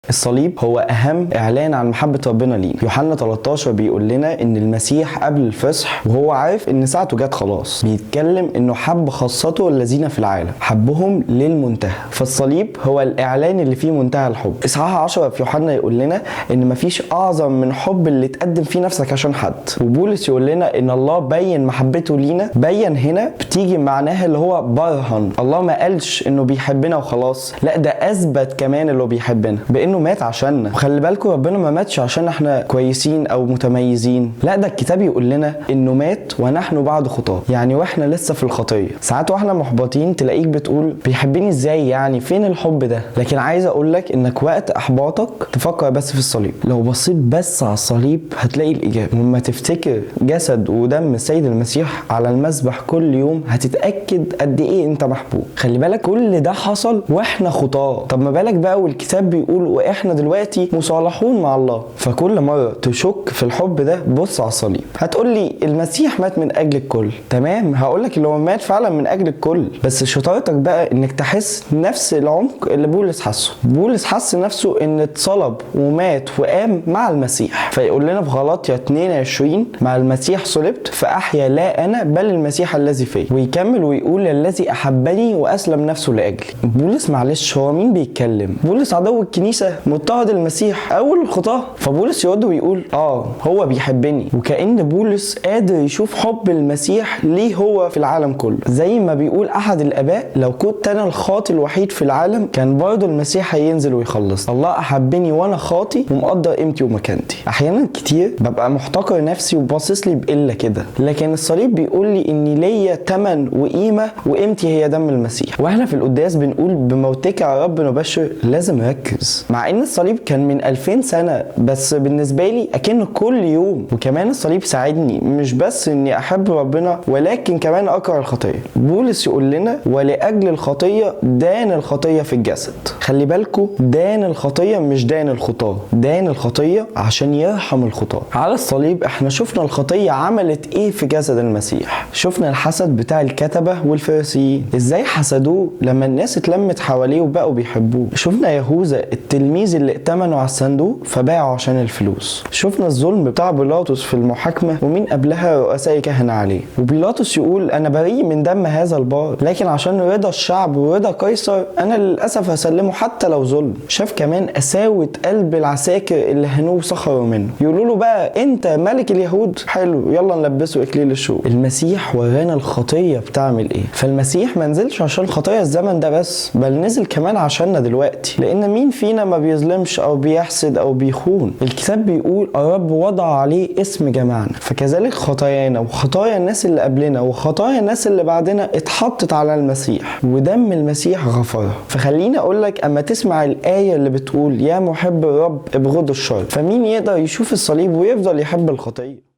الصليب هو اهم اعلان عن محبه ربنا لينا. يوحنا 13 بيقول لنا ان المسيح قبل الفصح وهو عارف ان ساعته جت خلاص بيتكلم انه حب خاصته الذين في العالم، حبهم للمنتهى. فالصليب هو الاعلان اللي فيه منتهى الحب. اصحاح 10 في يوحنا يقول لنا ان مفيش اعظم من حب اللي تقدم فيه نفسك عشان حد. وبولس يقول لنا ان الله بين محبته لينا. بين هنا بتيجي معناها اللي هو برهن. الله ما قالش انه بيحبنا وخلاص، لا ده اثبت كمان اللي بيحبنا بانه مات عشاننا. وخلي بالكم ربنا ما ماتش عشان احنا كويسين او متميزين، لا ده الكتاب يقول لنا انه مات ونحن بعد خطاه، يعني واحنا لسه في الخطيه. ساعات واحنا محبطين تلاقيك بتقول بيحبني ازاي، يعني فين الحب ده؟ لكن عايز اقول لك انك وقت احباطك تفكر بس في الصليب. لو بصيت بس على الصليب هتلاقي الاجابه. ولما تفتكر جسد ودم السيد المسيح على المذبح كل يوم هتتاكد قد ايه انت محبوب. خلي بالك كل ده حصل واحنا خطاه، طب ما بالك بقى والكتاب بيقول واحنا دلوقتي مصالحون مع الله. فكل مره تشك في الحب ده بص على الصليب. هتقول لي المسيح مات من اجل الكل، تمام، هقول لك اللي هو مات فعلا من اجل الكل، بس شطارتك بقى انك تحس نفس العمق اللي بولس حسه. بولس حس نفسه ان اتصلب ومات وقام مع المسيح. فيقول لنا في غلاطيا 22 مع المسيح صلبت فاحيا لا انا بل المسيح الذي فيا. ويكمل ويقول الذي احبني واسلم نفسه لاجلي. بولس معلش هو مين بيتكلم؟ بولس عدو الكنيسه مضطهد المسيح اول الخطاه. فبولس يرد ويقول هو بيحبني. وكأن بولس قادر يشوف حب المسيح ليه هو في العالم كله. زي ما بيقول احد الاباء لو كنت انا الخاطي الوحيد في العالم كان برضه المسيح هينزل ويخلص. الله احبني وانا خاطي ومقدر قيمتي ومكانتي. احيانا كتير ببقى محتقر نفسي وباصص لي بقله كده، لكن الصليب بيقول لي اني ليا ثمن وقيمه وقيمتي هي دم المسيح. واحنا في القداس بنقول بموتك يا رب نبشر. لازم نركز مع ان الصليب كان من 2000 سنه، بس بالنسبه لي اكنه كل يوم. وكمان الصليب ساعدني مش بس اني احب ربنا ولكن كمان اكره الخطيه. بولس يقول لنا ولاجل الخطيه دان الخطيه في الجسد. خلي بالكم دان الخطيه مش دان الخطاه، دان الخطيه عشان يرحم الخطاه. على الصليب احنا شفنا الخطيه عملت ايه في جسد المسيح. شفنا الحسد بتاع الكتبه والفريسيين ازاي حسدوه لما الناس اتلمت حواليه وبقوا بيحبوه. شفنا يهوذا التلميذ اللي ائتمنوا على الصندوق فباعوا عشان الفلوس. شفنا الظلم بتاع بيلاطس في المحاكمه ومين قبلها رؤساء كهنه عليه. وبيلاطس يقول انا بريء من دم هذا البار، لكن عشان رضا الشعب ورضا قيصر انا للاسف هسلمه حتى لو ظلم. شاف كمان قساوه قلب العساكر اللي هنوه وسخروا منه. يقولوا له بقى انت ملك اليهود، حلو يلا نلبسه اكليل الشوق. المسيح ورانا الخطيه بتعمل ايه. فالمسيح ما نزلش عشان خطايا الزمن ده بس، بل نزل كمان عشاننا دلوقتي. لان مين فينا ما بيظلمش او بيحسد او بيخون؟ الكتاب بيقول الرب وضع عليه اسم جمعنا، فكذلك خطايانا وخطايا الناس اللي قبلنا وخطايا الناس اللي بعدنا اتحطت على المسيح ودم المسيح غفرها. فخليني اقول لك اما تسمع الايه اللي بتقول يا محب الرب ابغضوا الشر، فمين يقدر يشوف الصليب ويفضل يحب الخطيه؟